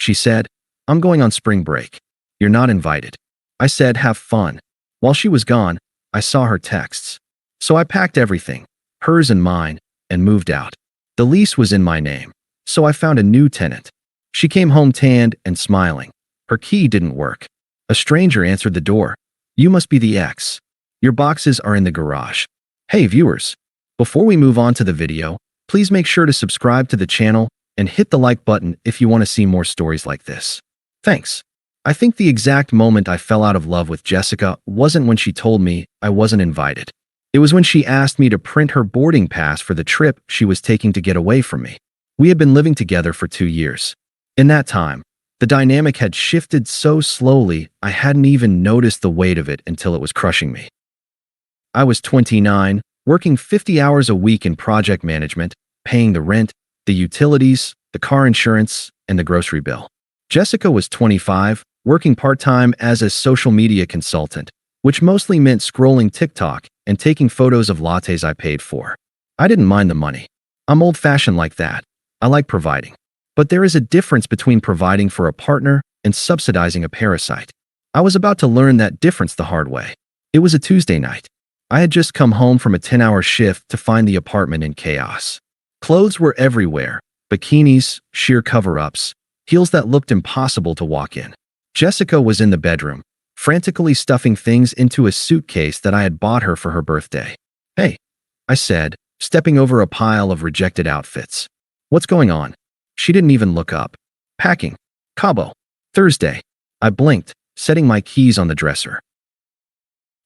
She said, "I'm going on spring break. You're not invited." I said, "Have fun." While she was gone, I saw her texts. So I packed everything, hers and mine, and moved out. The lease was in my name, so I found a new tenant. She came home tanned and smiling. Her key didn't work. A stranger answered the door. "You must be the ex. Your boxes are in the garage." Hey viewers, before we move on to the video, please make sure to subscribe to the channel and hit the like button if you want to see more stories like this. Thanks. I think the exact moment I fell out of love with Jessica wasn't when she told me I wasn't invited. It was when she asked me to print her boarding pass for the trip she was taking to get away from me. We had been living together for 2 years. In that time, the dynamic had shifted so slowly I hadn't even noticed the weight of it until it was crushing me. I was 29, working 50 hours a week in project management, paying the rent, the utilities, the car insurance, and the grocery bill. Jessica was 25, working part-time as a social media consultant, which mostly meant scrolling TikTok and taking photos of lattes I paid for. I didn't mind the money. I'm old-fashioned like that. I like providing. But there is a difference between providing for a partner and subsidizing a parasite. I was about to learn that difference the hard way. It was a Tuesday night. I had just come home from a 10-hour shift to find the apartment in chaos. Clothes were everywhere, bikinis, sheer cover-ups, heels that looked impossible to walk in. Jessica was in the bedroom, frantically stuffing things into a suitcase that I had bought her for her birthday. "Hey," I said, stepping over a pile of rejected outfits. "What's going on?" She didn't even look up. "Packing. Cabo. Thursday." I blinked, setting my keys on the dresser.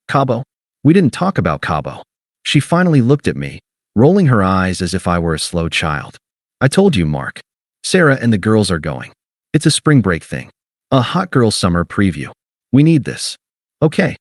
"Cabo? We didn't talk about Cabo." She finally looked at me, rolling her eyes as if I were a slow child. "I told you, Mark. Sarah and the girls are going. It's a spring break thing. A hot girl summer preview. We need this." "Okay,"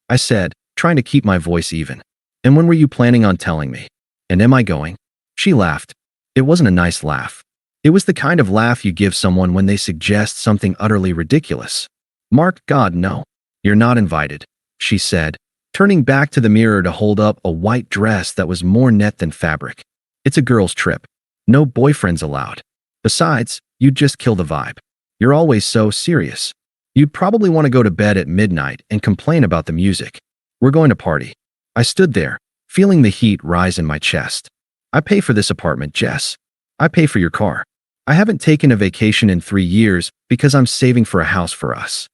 I said, trying to keep my voice even. "And when were you planning on telling me? And am I going?" She laughed. It wasn't a nice laugh. It was the kind of laugh you give someone when they suggest something utterly ridiculous. "Mark, God, no. You're not invited," she said, turning back to the mirror to hold up a white dress that was more net than fabric. "It's a girls' trip. No boyfriends allowed. Besides, you'd just kill the vibe. You're always so serious. You'd probably want to go to bed at midnight and complain about the music. We're going to party." I stood there, feeling the heat rise in my chest. "I pay for this apartment, Jess. I pay for your car. I haven't taken a vacation in 3 years because I'm saving for a house for us.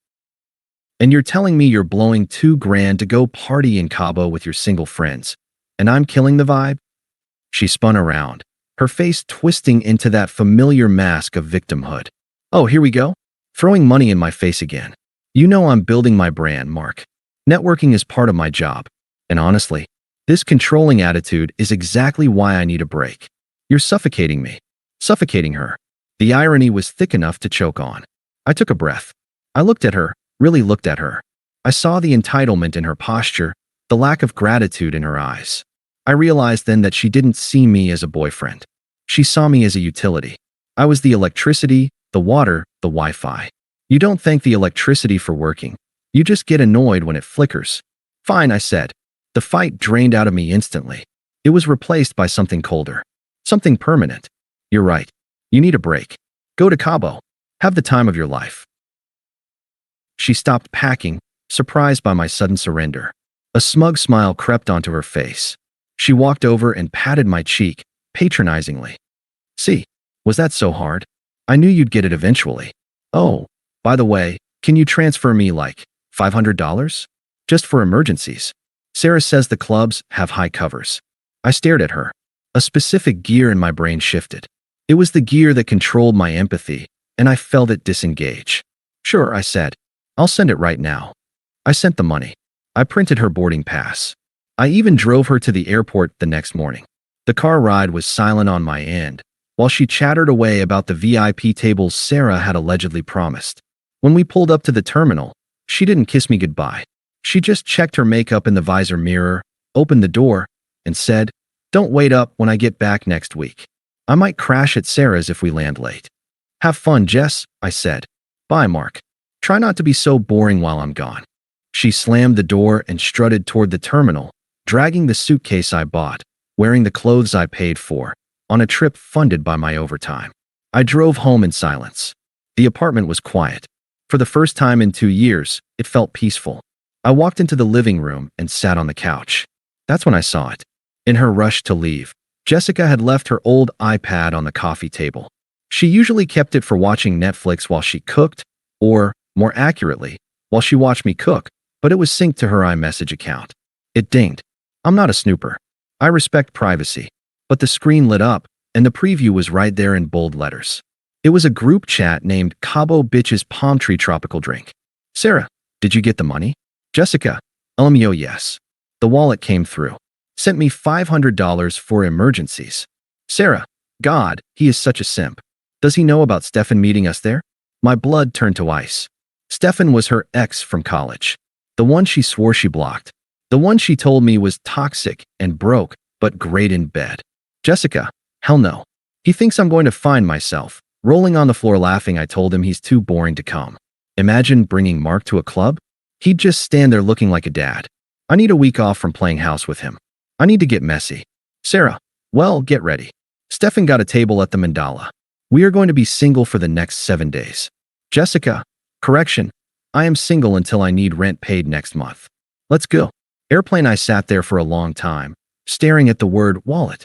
And you're telling me you're blowing $2,000 to go party in Cabo with your single friends, and I'm killing the vibe?" She spun around, her face twisting into that familiar mask of victimhood. "Oh, here we go? Throwing money in my face again. You know I'm building my brand, Mark. Networking is part of my job. And honestly, this controlling attitude is exactly why I need a break. You're suffocating me." Suffocating her. The irony was thick enough to choke on. I took a breath. I looked at her, really looked at her. I saw the entitlement in her posture, the lack of gratitude in her eyes. I realized then that she didn't see me as a boyfriend. She saw me as a utility. I was the electricity, the water, the Wi-Fi. You don't thank the electricity for working. You just get annoyed when it flickers. "Fine," I said. The fight drained out of me instantly. It was replaced by something colder. Something permanent. "You're right. You need a break. Go to Cabo. Have the time of your life." She stopped packing, surprised by my sudden surrender. A smug smile crept onto her face. She walked over and patted my cheek, patronizingly. "See, was that so hard? I knew you'd get it eventually. Oh, by the way, can you transfer me like $500? Just for emergencies. Sarah says the clubs have high covers." I stared at her. A specific gear in my brain shifted. It was the gear that controlled my empathy, and I felt it disengage. "Sure," I said. "I'll send it right now." I sent the money. I printed her boarding pass. I even drove her to the airport the next morning. The car ride was silent on my end, while she chattered away about the VIP tables Sarah had allegedly promised. When we pulled up to the terminal, she didn't kiss me goodbye. She just checked her makeup in the visor mirror, opened the door, and said, "Don't wait up when I get back next week. I might crash at Sarah's if we land late." "Have fun, Jess," I said. "Bye, Mark. Try not to be so boring while I'm gone." She slammed the door and strutted toward the terminal, dragging the suitcase I bought, wearing the clothes I paid for, on a trip funded by my overtime. I drove home in silence. The apartment was quiet. For the first time in 2 years, it felt peaceful. I walked into the living room and sat on the couch. That's when I saw it. In her rush to leave, Jessica had left her old iPad on the coffee table. She usually kept it for watching Netflix while she cooked, or, more accurately, while she watched me cook, but it was synced to her iMessage account. It dinged. I'm not a snooper. I respect privacy. But the screen lit up, and the preview was right there in bold letters. It was a group chat named Cabo Bitches Palm Tree Tropical Drink. Sarah, did you get the money? Jessica, LMAO yes. The wallet came through. Sent me $500 for emergencies. Sarah, God, he is such a simp. Does he know about Stefan meeting us there? My blood turned to ice. Stefan was her ex from college. The one she swore she blocked. The one she told me was toxic and broke, but great in bed. Jessica, hell no. He thinks I'm going to find myself. Rolling on the floor laughing, I told him he's too boring to come. Imagine bringing Mark to a club? He'd just stand there looking like a dad. I need a week off from playing house with him. I need to get messy. Sarah, well, get ready. Stefan got a table at the Mandala. We are going to be single for the next 7 days. Jessica, correction, I am single until I need rent paid next month. Let's go. Airplane. I sat there for a long time, staring at the word wallet.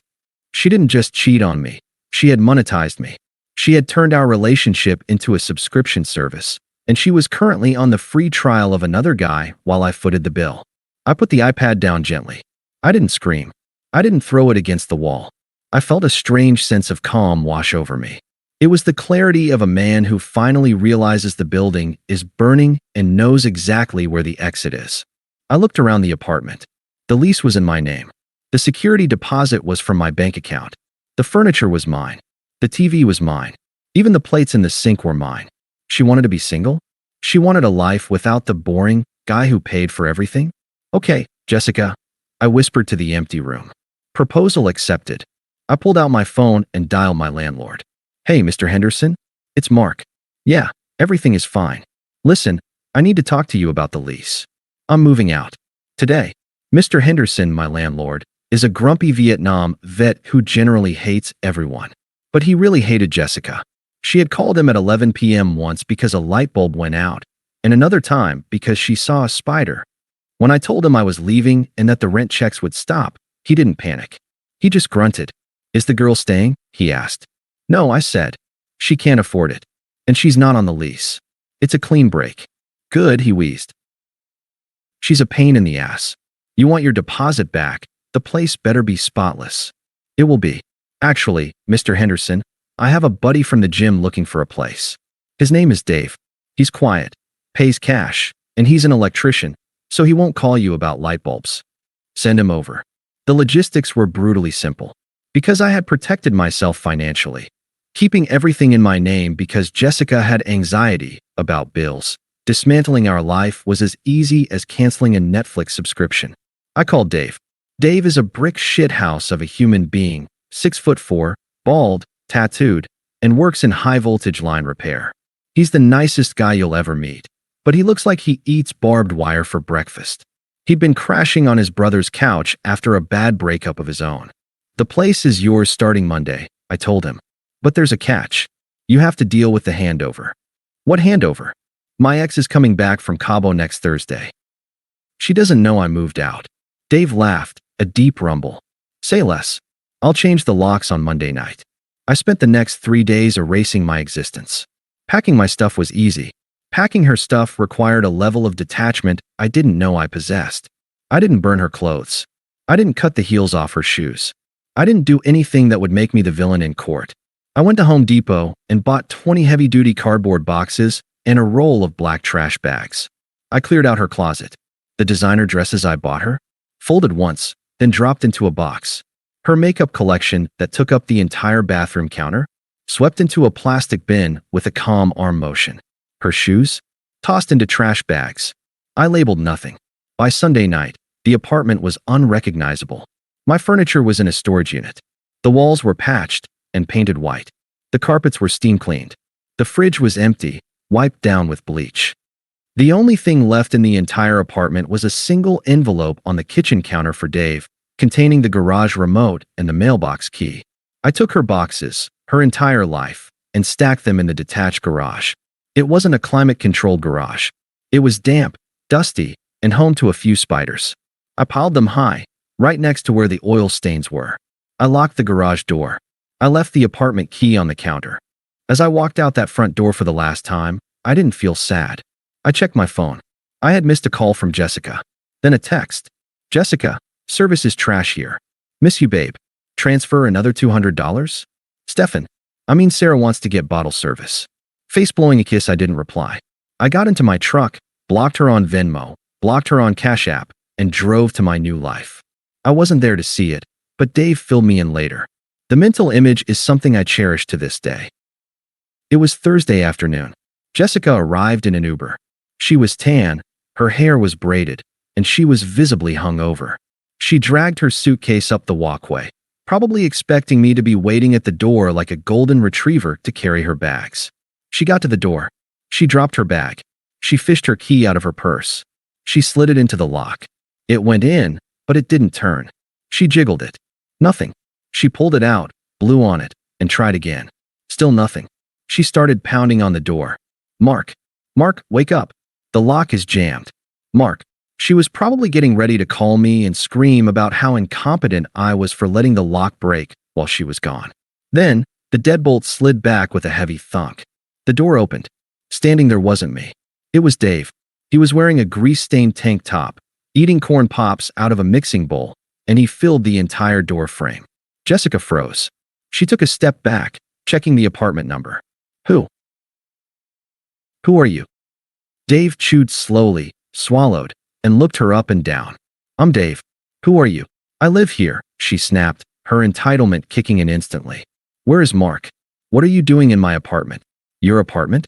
She didn't just cheat on me. She had monetized me. She had turned our relationship into a subscription service, and she was currently on the free trial of another guy while I footed the bill. I put the iPad down gently. I didn't scream. I didn't throw it against the wall. I felt a strange sense of calm wash over me. It was the clarity of a man who finally realizes the building is burning and knows exactly where the exit is. I looked around the apartment. The lease was in my name. The security deposit was from my bank account. The furniture was mine. The TV was mine. Even the plates in the sink were mine. She wanted to be single? She wanted a life without the boring guy who paid for everything? Okay, Jessica, I whispered to the empty room. Proposal accepted. I pulled out my phone and dialed my landlord. Hey, Mr. Henderson? It's Mark. Yeah, everything is fine. Listen, I need to talk to you about the lease. I'm moving out. Today. Mr. Henderson, my landlord, is a grumpy Vietnam vet who generally hates everyone. But he really hated Jessica. She had called him at 11 p.m. once because a light bulb went out, and another time because she saw a spider. When I told him I was leaving and that the rent checks would stop, he didn't panic. He just grunted. Is the girl staying? He asked. No, I said. She can't afford it. And she's not on the lease. It's a clean break. Good, he wheezed. She's a pain in the ass. You want your deposit back, the place better be spotless. It will be. Actually, Mr. Henderson, I have a buddy from the gym looking for a place. His name is Dave. He's quiet, pays cash, and he's an electrician, so he won't call you about light bulbs. Send him over. The logistics were brutally simple. Because I had protected myself financially, keeping everything in my name because Jessica had anxiety about bills. Dismantling our life was as easy as canceling a Netflix subscription. I called Dave. Dave is a brick shithouse of a human being, 6'4", bald, tattooed, and works in high-voltage line repair. He's the nicest guy you'll ever meet, but he looks like he eats barbed wire for breakfast. He'd been crashing on his brother's couch after a bad breakup of his own. The place is yours starting Monday, I told him. But there's a catch. You have to deal with the handover. What handover? My ex is coming back from Cabo next Thursday. She doesn't know I moved out. Dave laughed, a deep rumble. Say less. I'll change the locks on Monday night. I spent the next 3 days erasing my existence. Packing my stuff was easy. Packing her stuff required a level of detachment I didn't know I possessed. I didn't burn her clothes. I didn't cut the heels off her shoes. I didn't do anything that would make me the villain in court. I went to Home Depot and bought 20 heavy-duty cardboard boxes and a roll of black trash bags. I cleared out her closet. The designer dresses I bought her, folded once, then dropped into a box. Her makeup collection that took up the entire bathroom counter, swept into a plastic bin with a calm arm motion. Her shoes, tossed into trash bags. I labeled nothing. By Sunday night, the apartment was unrecognizable. My furniture was in a storage unit. The walls were patched and painted white. The carpets were steam cleaned. The fridge was empty, wiped down with bleach. The only thing left in the entire apartment was a single envelope on the kitchen counter for Dave, containing the garage remote and the mailbox key. I took her boxes, her entire life, and stacked them in the detached garage. It wasn't a climate-controlled garage. It was damp, dusty, and home to a few spiders. I piled them high, right next to where the oil stains were. I locked the garage door. I left the apartment key on the counter. As I walked out that front door for the last time, I didn't feel sad. I checked my phone. I had missed a call from Jessica. Then a text. Jessica, service is trash here. Miss you, babe. Transfer another $200? Sarah wants to get bottle service. Face blowing a kiss, I didn't reply. I got into my truck, blocked her on Venmo, blocked her on Cash App, and drove to my new life. I wasn't there to see it, but Dave filled me in later. The mental image is something I cherish to this day. It was Thursday afternoon. Jessica arrived in an Uber. She was tan, her hair was braided, and she was visibly hungover. She dragged her suitcase up the walkway, probably expecting me to be waiting at the door like a golden retriever to carry her bags. She got to the door. She dropped her bag. She fished her key out of her purse. She slid it into the lock. It went in, but it didn't turn. She jiggled it. Nothing. She pulled it out, blew on it, and tried again. Still nothing. She started pounding on the door. Mark, wake up. The lock is jammed. Mark. She was probably getting ready to call me and scream about how incompetent I was for letting the lock break while she was gone. Then, the deadbolt slid back with a heavy thunk. The door opened. Standing there wasn't me. It was Dave. He was wearing a grease-stained tank top, eating corn pops out of a mixing bowl, and he filled the entire door frame. Jessica froze. She took a step back, checking the apartment number. Who are you? Dave chewed slowly, swallowed, and looked her up and down. I'm Dave. Who are you? I live here, she snapped, her entitlement kicking in instantly. Where is Mark? What are you doing in my apartment? Your apartment?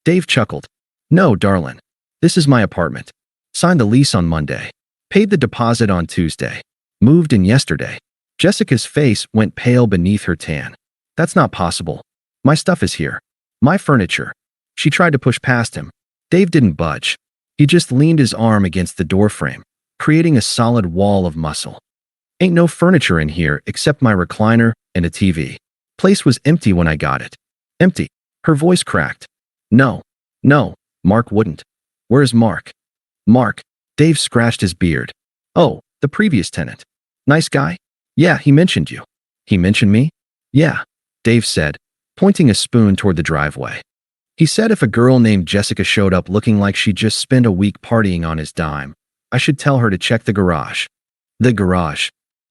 Dave chuckled. No, darling. This is my apartment. Signed the lease on Monday. Paid the deposit on Tuesday. Moved in yesterday. Jessica's face went pale beneath her tan. That's not possible. My stuff is here. My furniture. She tried to push past him. Dave didn't budge. He just leaned his arm against the doorframe, creating a solid wall of muscle. Ain't no furniture in here except my recliner and a TV. Place was empty when I got it. Empty. Her voice cracked. No, Mark wouldn't. Where's Mark? Mark. Dave scratched his beard. Oh, the previous tenant. Nice guy? Yeah, he mentioned you. He mentioned me? Yeah, Dave said, pointing a spoon toward the driveway. He said if a girl named Jessica showed up looking like she just spent a week partying on his dime, I should tell her to check the garage. The garage?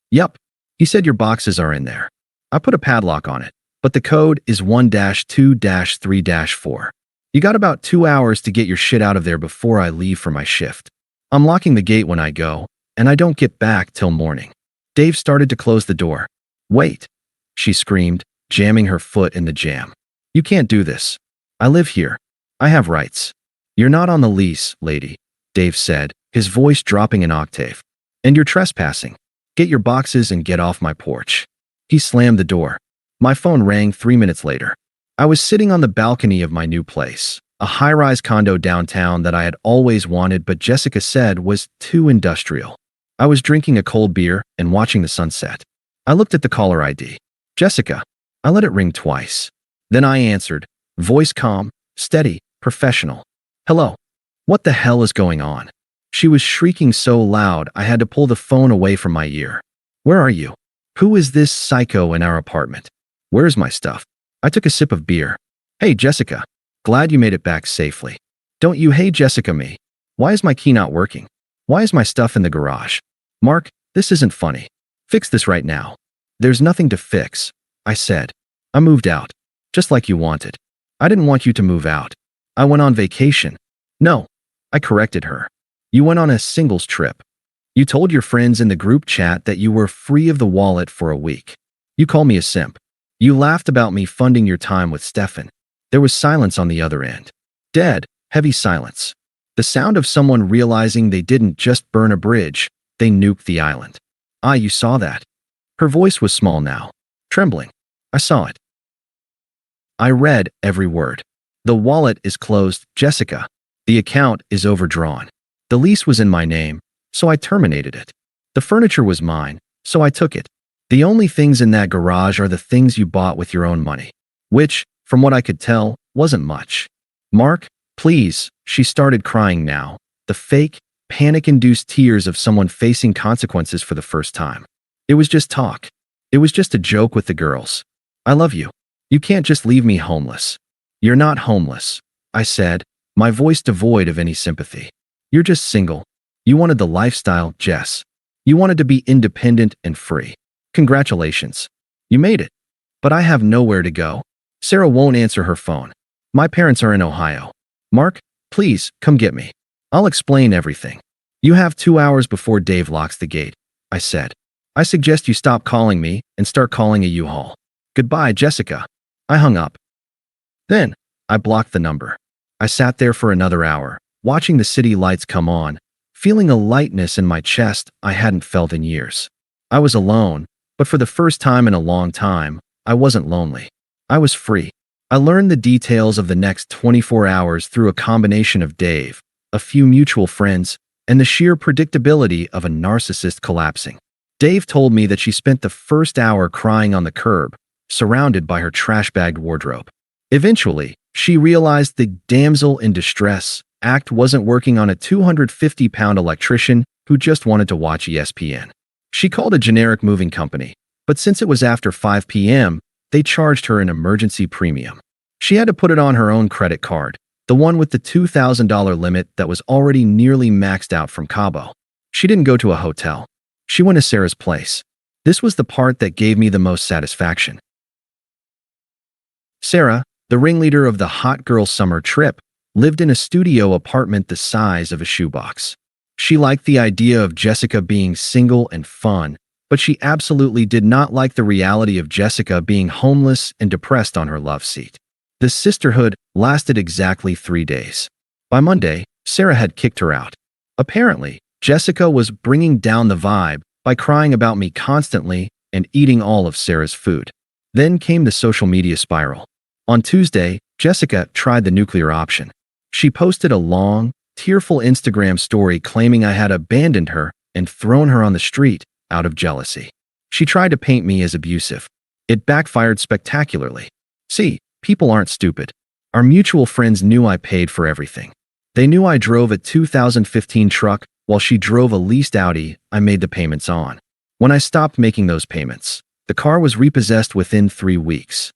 Yup. He said your boxes are in there. I put a padlock on it, but the code is 1-2-3-4. You got about 2 hours to get your shit out of there before I leave for my shift. I'm locking the gate when I go, and I don't get back till morning. Dave started to close the door. Wait, she screamed, jamming her foot in the jamb. You can't do this. I live here. I have rights. You're not on the lease, lady, Dave said, his voice dropping an octave. And you're trespassing. Get your boxes and get off my porch. He slammed the door. My phone rang 3 minutes later. I was sitting on the balcony of my new place, a high-rise condo downtown that I had always wanted but Jessica said was too industrial. I was drinking a cold beer and watching the sunset. I looked at the caller ID. Jessica. I let it ring twice. Then I answered, voice calm, steady, professional. Hello. What the hell is going on? She was shrieking so loud I had to pull the phone away from my ear. Where are you? Who is this psycho in our apartment? Where's my stuff? I took a sip of beer. Hey, Jessica. Glad you made it back safely. Don't you hey Jessica me? Why is my key not working? Why is my stuff in the garage? Mark, this isn't funny. Fix this right now. There's nothing to fix, I said. I moved out. Just like you wanted. I didn't want you to move out. I went on vacation. No, I corrected her. You went on a singles trip. You told your friends in the group chat that you were free of the wallet for a week. You called me a simp. You laughed about me funding your time with Stefan. There was silence on the other end. Dead, heavy silence. The sound of someone realizing they didn't just burn a bridge, they nuked the island. Ah, you saw that. Her voice was small now, trembling. I saw it. I read every word. The wallet is closed, Jessica. The account is overdrawn. The lease was in my name, so I terminated it. The furniture was mine, so I took it. The only things in that garage are the things you bought with your own money. Which, from what I could tell, wasn't much. "Mark, please," she started crying now, the fake, panic-induced tears of someone facing consequences for the first time. "It was just talk. It was just a joke with the girls. I love you. You can't just leave me homeless." "You're not homeless," I said, my voice devoid of any sympathy. "You're just single. You wanted the lifestyle, Jess. You wanted to be independent and free. Congratulations. You made it. But I have nowhere to go." Sarah won't answer her phone. "My parents are in Ohio. Mark, please, come get me. I'll explain everything." "You have 2 hours before Dave locks the gate," I said. "I suggest you stop calling me and start calling a U-Haul. Goodbye, Jessica." I hung up. Then, I blocked the number. I sat there for another hour, watching the city lights come on, feeling a lightness in my chest I hadn't felt in years. I was alone, but for the first time in a long time, I wasn't lonely. I was free. I learned the details of the next 24 hours through a combination of Dave, a few mutual friends, and the sheer predictability of a narcissist collapsing. Dave told me that she spent the first hour crying on the curb, surrounded by her trash-bagged wardrobe. Eventually, she realized the damsel in distress act wasn't working on a 250-pound electrician who just wanted to watch ESPN. She called a generic moving company, but since it was after 5 p.m., they charged her an emergency premium. She had to put it on her own credit card, the one with the $2,000 limit that was already nearly maxed out from Cabo. She didn't go to a hotel. She went to Sarah's place. This was the part that gave me the most satisfaction. Sarah, the ringleader of the hot girl summer trip, lived in a studio apartment the size of a shoebox. She liked the idea of Jessica being single and fun, but she absolutely did not like the reality of Jessica being homeless and depressed on her love seat. The sisterhood lasted exactly 3 days. By Monday, Sarah had kicked her out. Apparently, Jessica was bringing down the vibe by crying about me constantly and eating all of Sarah's food. Then came the social media spiral. On Tuesday, Jessica tried the nuclear option. She posted a long, tearful Instagram story claiming I had abandoned her and thrown her on the street out of jealousy. She tried to paint me as abusive. It backfired spectacularly. See, people aren't stupid. Our mutual friends knew I paid for everything. They knew I drove a 2015 truck while she drove a leased Audi I made the payments on. When I stopped making those payments, the car was repossessed within 3 weeks.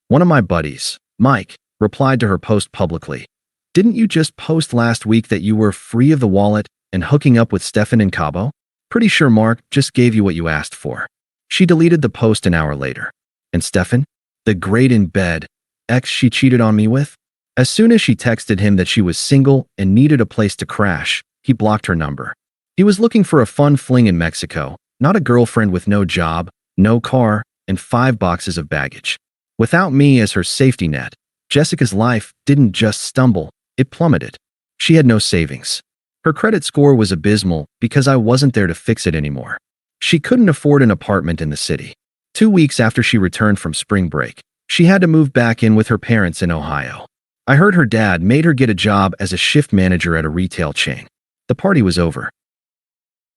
One of my buddies, Mike, replied to her post publicly. "Didn't you just post last week that you were free of the wallet and hooking up with Stefan in Cabo? Pretty sure Mark just gave you what you asked for." She deleted the post an hour later. And Stefan? The great in bed ex she cheated on me with? As soon as she texted him that she was single and needed a place to crash, he blocked her number. He was looking for a fun fling in Mexico, not a girlfriend with no job, no car, and 5 boxes of baggage. Without me as her safety net, Jessica's life didn't just stumble, it plummeted. She had no savings. Her credit score was abysmal because I wasn't there to fix it anymore. She couldn't afford an apartment in the city. 2 weeks after she returned from spring break, she had to move back in with her parents in Ohio. I heard her dad made her get a job as a shift manager at a retail chain. The party was over.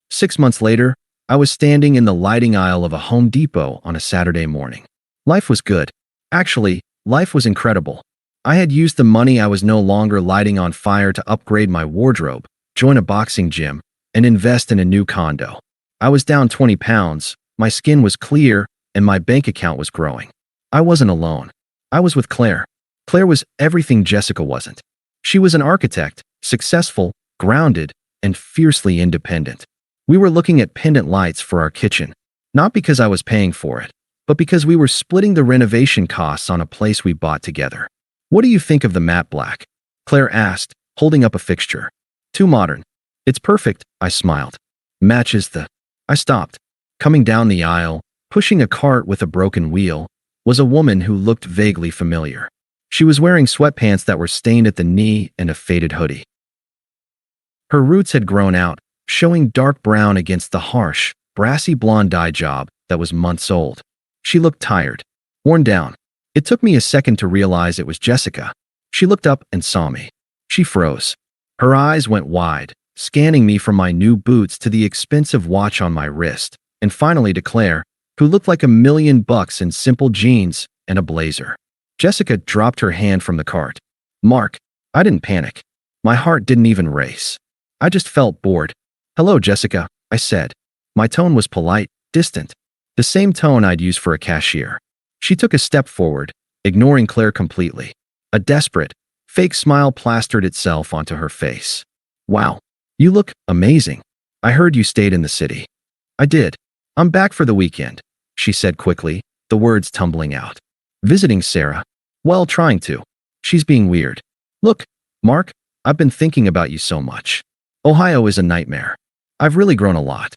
6 months later, I was standing in the lighting aisle of a Home Depot on a Saturday morning. Life was good. Actually, life was incredible. I had used the money I was no longer lighting on fire to upgrade my wardrobe, join a boxing gym, and invest in a new condo. I was down 20 pounds, my skin was clear, and my bank account was growing. I wasn't alone. I was with Claire. Claire was everything Jessica wasn't. She was an architect, successful, grounded, and fiercely independent. We were looking at pendant lights for our kitchen, not because I was paying for it, but because we were splitting the renovation costs on a place we bought together. "What do you think of the matte black?" Claire asked, holding up a fixture. "Too modern." "It's perfect," I smiled. "Matches the..." I stopped. Coming down the aisle, pushing a cart with a broken wheel, was a woman who looked vaguely familiar. She was wearing sweatpants that were stained at the knee and a faded hoodie. Her roots had grown out, showing dark brown against the harsh, brassy blonde dye job that was months old. She looked tired, worn down. It took me a second to realize it was Jessica. She looked up and saw me. She froze. Her eyes went wide, scanning me from my new boots to the expensive watch on my wrist, and finally to Claire, who looked like $1,000,000 in simple jeans, and a blazer. Jessica dropped her hand from the cart. Mark, I didn't panic. My heart didn't even race. I just felt bored. Hello, Jessica, I said. My tone was polite, distant. The same tone I'd use for a cashier. She took a step forward, ignoring Claire completely. A desperate, fake smile plastered itself onto her face. Wow, you look amazing. I heard you stayed in the city. I did. I'm back for the weekend, she said quickly, the words tumbling out. Visiting Sarah? Well, trying to. She's being weird. Look, Mark, I've been thinking about you so much. Ohio is a nightmare. I've really grown a lot.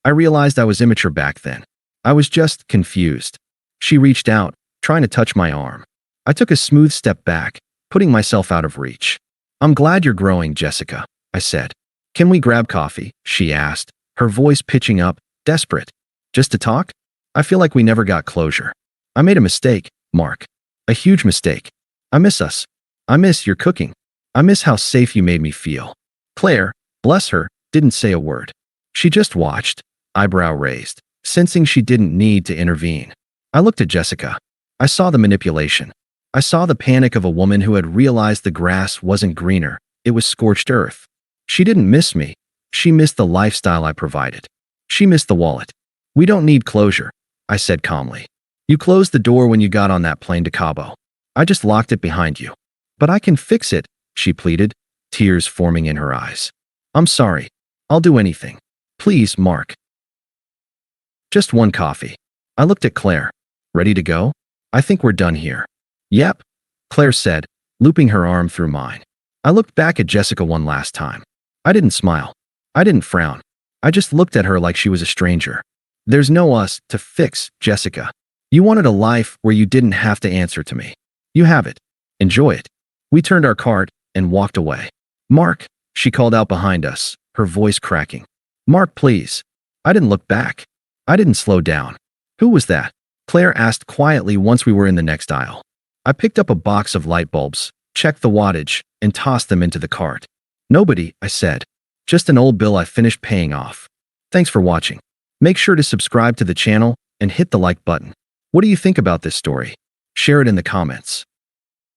I realized I was immature back then. I was just confused. She reached out, trying to touch my arm. I took a smooth step back, putting myself out of reach. I'm glad you're growing, Jessica, I said. Can we grab coffee? She asked, her voice pitching up, desperate. Just to talk? I feel like we never got closure. I made a mistake, Mark. A huge mistake. I miss us. I miss your cooking. I miss how safe you made me feel. Claire, bless her, didn't say a word. She just watched, eyebrow raised, sensing she didn't need to intervene. I looked at Jessica. I saw the manipulation. I saw the panic of a woman who had realized the grass wasn't greener, it was scorched earth. She didn't miss me. She missed the lifestyle I provided. She missed the wallet. We don't need closure, I said calmly. You closed the door when you got on that plane to Cabo. I just locked it behind you. But I can fix it, she pleaded, tears forming in her eyes. I'm sorry. I'll do anything. Please, Mark. Just one coffee. I looked at Claire. Ready to go? I think we're done here. Yep, Claire said, looping her arm through mine. I looked back at Jessica one last time. I didn't smile. I didn't frown. I just looked at her like she was a stranger. There's no us to fix, Jessica. You wanted a life where you didn't have to answer to me. You have it. Enjoy it. We turned our cart and walked away. Mark, she called out behind us, her voice cracking. Mark, please. I didn't look back. I didn't slow down. Who was that? Claire asked quietly once we were in the next aisle. I picked up a box of light bulbs, checked the wattage, and tossed them into the cart. Nobody, I said. Just an old bill I finished paying off. Thanks for watching. Make sure to subscribe to the channel and hit the like button. What do you think about this story? Share it in the comments.